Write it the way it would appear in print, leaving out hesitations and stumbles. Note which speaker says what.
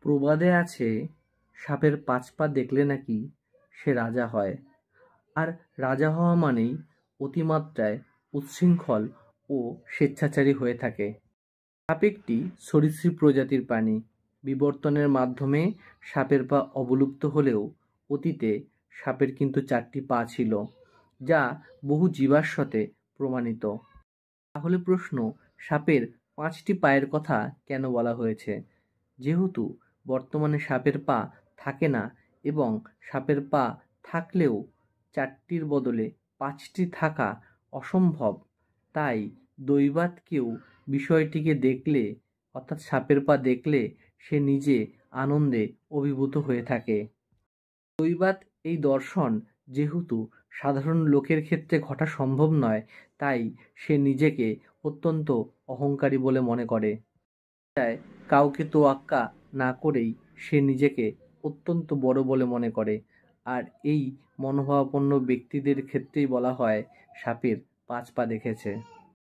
Speaker 1: প্রবাদে আছে, সাপের ৫ পা দেখলে নাকি সে রাজা হয়। আর রাজা হওয়া মানেই অতিমাত্রায় উচ্ছৃঙ্খল ও স্বেচ্ছাচারী হয়ে থাকে। সাপ একটি সরীসৃপ প্রজাতির প্রাণী। বিবর্তনের মাধ্যমে সাপের পা অবলুপ্ত হলেও অতীতে সাপের কিন্তু ৪টি পা ছিল, যা বহু জীবাশ্মতে প্রমাণিত। তাহলে প্রশ্ন, সাপের ৫টি পায়ের কথা কেন বলা হয়েছে? যেহেতু বর্তমানে সাপের পা থাকে না এবং সাপের পা থাকলেও ৪টির বদলে ৫টি থাকা অসম্ভব, তাই দৈবাৎকেও বিষয়টিকে দেখলে, অর্থাৎ সাপের পা দেখলে সে নিজে আনন্দে অভিভূত হয়ে থাকে। দৈবাৎ এই দর্শন যেহেতু সাধারণ লোকের ক্ষেত্রে ঘটা সম্ভব নয়, তাই সে নিজেকে অত্যন্ত অহংকারী বলে মনে করে। তাই কাউকে তোয়াক্কা না করেই সে নিজেকে অত্যন্ত বড় বলে মনে করে। আর এই মনোভাবাপন্ন ব্যক্তিদের ক্ষেত্রেই বলা হয় সাপের ৫ পা দেখেছে।